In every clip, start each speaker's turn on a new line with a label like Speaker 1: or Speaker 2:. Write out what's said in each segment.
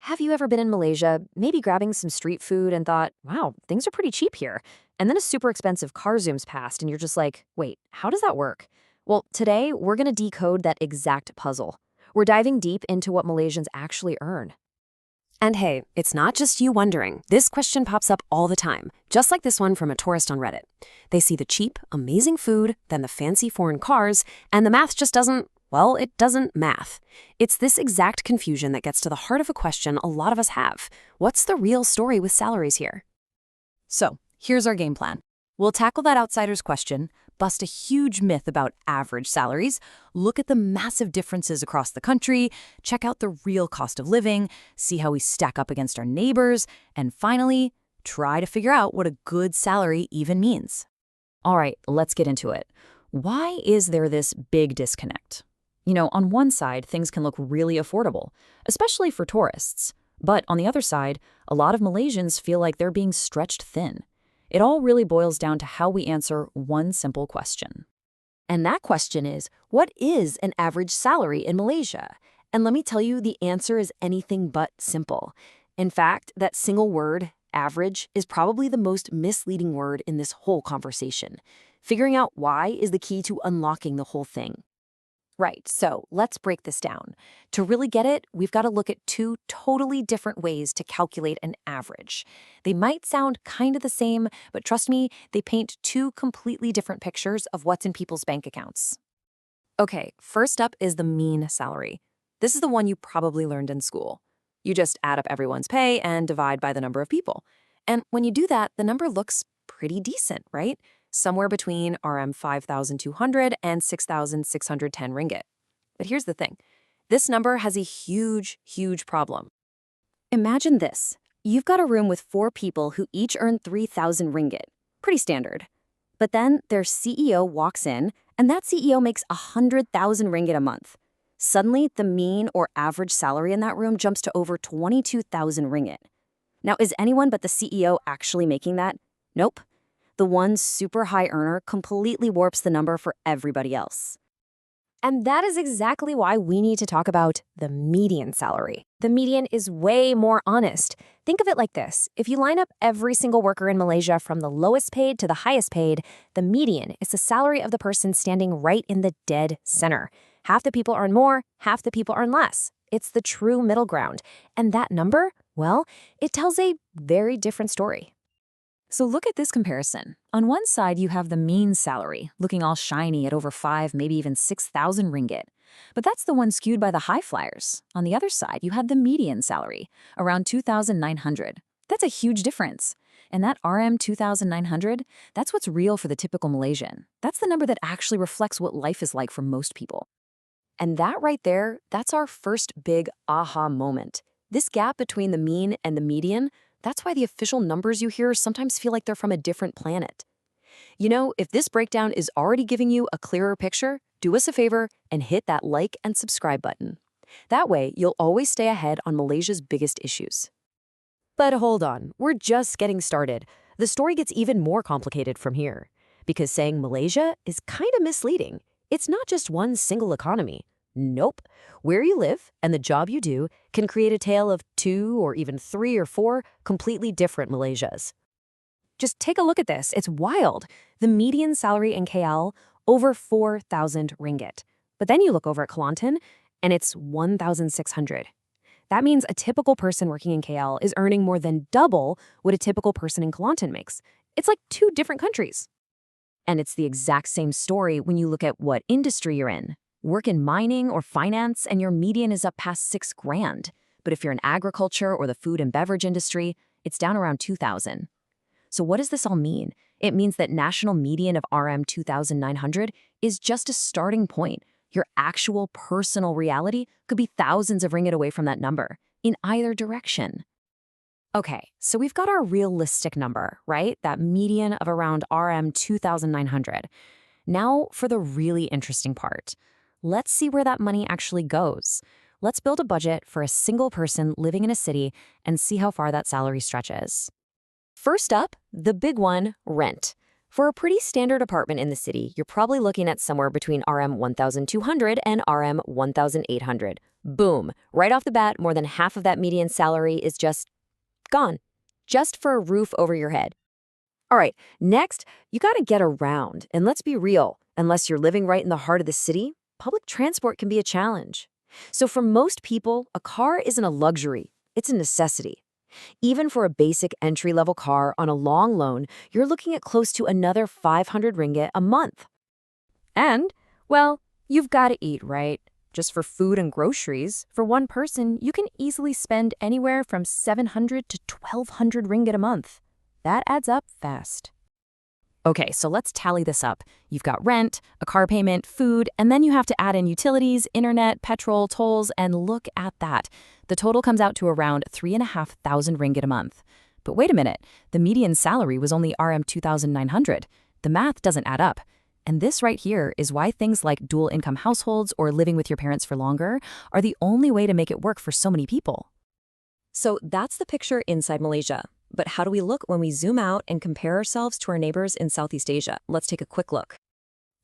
Speaker 1: Have you ever been in Malaysia, maybe grabbing some street food and thought, wow, things are pretty cheap here? And then a super expensive car zooms past and you're just like, wait, how does that work? Well, today we're going to decode that exact puzzle. We're diving deep into what Malaysians actually earn. And hey, it's not just you wondering. This question pops up all the time, just like this one from a tourist on Reddit. They see the cheap, amazing food, then the fancy foreign cars, and the math just doesn't, well, it doesn't math. It's this exact confusion that gets to the heart of a question a lot of us have. What's the real story with salaries here?
Speaker 2: So, here's our game plan. We'll tackle that outsider's question, bust a huge myth about average salaries, look at the massive differences across the country, check out the real cost of living, see how we stack up against our neighbors, and finally, try to figure out what a good salary even means.
Speaker 3: All right, let's get into it. Why is there this big disconnect? On one side, things can look really affordable, especially for tourists. But on the other side, a lot of Malaysians feel like they're being stretched thin. It all really boils down to how we answer one simple question.
Speaker 1: And that question is, what is an average salary in Malaysia? And let me tell you, the answer is anything but simple. In fact, that single word, average, is probably the most misleading word in this whole conversation. Figuring out why is the key to unlocking the whole thing. Right, so let's break this down. To really get it, we've got to look at two totally different ways to calculate an average. They might sound kind of the same, but trust me, they paint two completely different pictures of what's in people's bank accounts. Okay, first up is the mean salary. This is the one you probably learned in school. You just add up everyone's pay and divide by the number of people. And when you do that, the number looks pretty decent, right? Somewhere between RM 5,200 and 6,610 ringgit. But here's the thing. This number has a huge, huge problem. Imagine this. You've got a room with 4 people who each earn 3,000 ringgit. Pretty standard. But then their CEO walks in, and that CEO makes 100,000 ringgit a month. Suddenly, the mean or average salary in that room jumps to over 22,000 ringgit. Now, is anyone but the CEO actually making that? Nope. The one super high earner completely warps the number for everybody else. And that is exactly why we need to talk about the median salary. The median is way more honest. Think of it like this. If you line up every single worker in Malaysia from the lowest paid to the highest paid, the median is the salary of the person standing right in the dead center. Half the people earn more, half the people earn less. It's the true middle ground. And that number, well, it tells a very different story.
Speaker 3: So look at this comparison. On one side, you have the mean salary, looking all shiny at over 5, maybe even 6,000 ringgit. But that's the one skewed by the high flyers. On the other side, you have the median salary, around 2,900. That's a huge difference. And that RM 2,900, that's what's real for the typical Malaysian. That's the number that actually reflects what life is like for most people.
Speaker 1: And that right there, that's our first big aha moment. This gap between the mean and the median, that's why the official numbers you hear sometimes feel like they're from a different planet. If this breakdown is already giving you a clearer picture, do us a favor and hit that like and subscribe button. That way, you'll always stay ahead on Malaysia's biggest issues. But hold on, we're just getting started. The story gets even more complicated from here. Because saying Malaysia is kind of misleading. It's not just one single economy. Nope. Where you live and the job you do can create a tale of 2 or even 3 or 4 completely different Malaysias. Just take a look at this. It's wild. The median salary in KL, over 4,000 ringgit. But then you look over at Kelantan, and it's 1,600. That means a typical person working in KL is earning more than double what a typical person in Kelantan makes. It's like 2 different countries. And it's the exact same story when you look at what industry you're in. Work in mining or finance and your median is up past 6 grand. But if you're in agriculture or the food and beverage industry, it's down around 2,000. So what does this all mean? It means that national median of RM 2,900 is just a starting point. Your actual personal reality could be thousands of ringgit away from that number, in either direction. Okay, so we've got our realistic number, right? That median of around RM 2,900. Now for the really interesting part. Let's see where that money actually goes. Let's build a budget for a single person living in a city and see how far that salary stretches. First up, the big one, rent. For a pretty standard apartment in the city, you're probably looking at somewhere between RM 1,200 and RM 1,800. Boom. Right off the bat, more than half of that median salary is just gone. Just for a roof over your head. All right, next, you gotta get around. And let's be real, unless you're living right in the heart of the city, public transport can be a challenge. So for most people, a car isn't a luxury, it's a necessity. Even for a basic entry-level car on a long loan, you're looking at close to another 500 ringgit a month.
Speaker 2: And, well, you've got to eat, right? Just for food and groceries, for one person, you can easily spend anywhere from 700 to 1,200 ringgit a month. That adds up fast. Okay, so let's tally this up. You've got rent, a car payment, food, and then you have to add in utilities, internet, petrol, tolls, and look at that. The total comes out to around 3,500 ringgit a month. But wait a minute, the median salary was only RM 2,900. The math doesn't add up. And this right here is why things like dual income households or living with your parents for longer are the only way to make it work for so many people.
Speaker 1: So that's the picture inside Malaysia. But how do we look when we zoom out and compare ourselves to our neighbors in Southeast Asia? Let's take a quick look.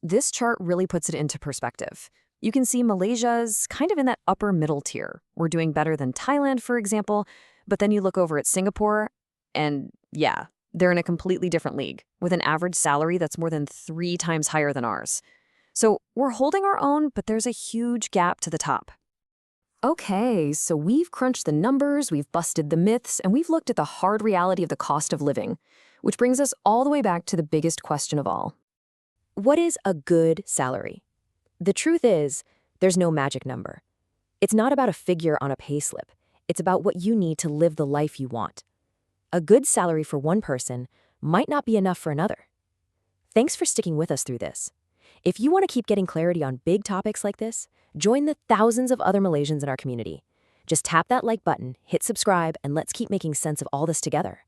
Speaker 1: This chart really puts it into perspective. You can see Malaysia's kind of in that upper middle tier. We're doing better than Thailand, for example, but then you look over at Singapore, and yeah, they're in a completely different league, with an average salary that's more than 3 times higher than ours. So we're holding our own, but there's a huge gap to the top. Okay, so we've crunched the numbers, we've busted the myths, and we've looked at the hard reality of the cost of living, which brings us all the way back to the biggest question of all. What is a good salary? The truth is, there's no magic number. It's not about a figure on a payslip. It's about what you need to live the life you want. A good salary for one person might not be enough for another. Thanks for sticking with us through this. If you want to keep getting clarity on big topics like this, join the thousands of other Malaysians in our community. Just tap that like button, hit subscribe, and let's keep making sense of all this together.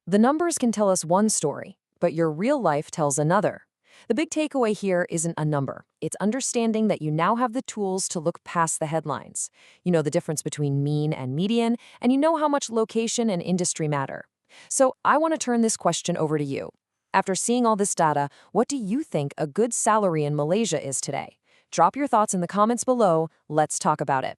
Speaker 2: The numbers can tell us one story, but your real life tells another. The big takeaway here isn't a number. It's understanding that you now have the tools to look past the headlines. You know the difference between mean and median, and you know how much location and industry matter. So I want to turn this question over to you. After seeing all this data, what do you think a good salary in Malaysia is today? Drop your thoughts in the comments below. Let's talk about it.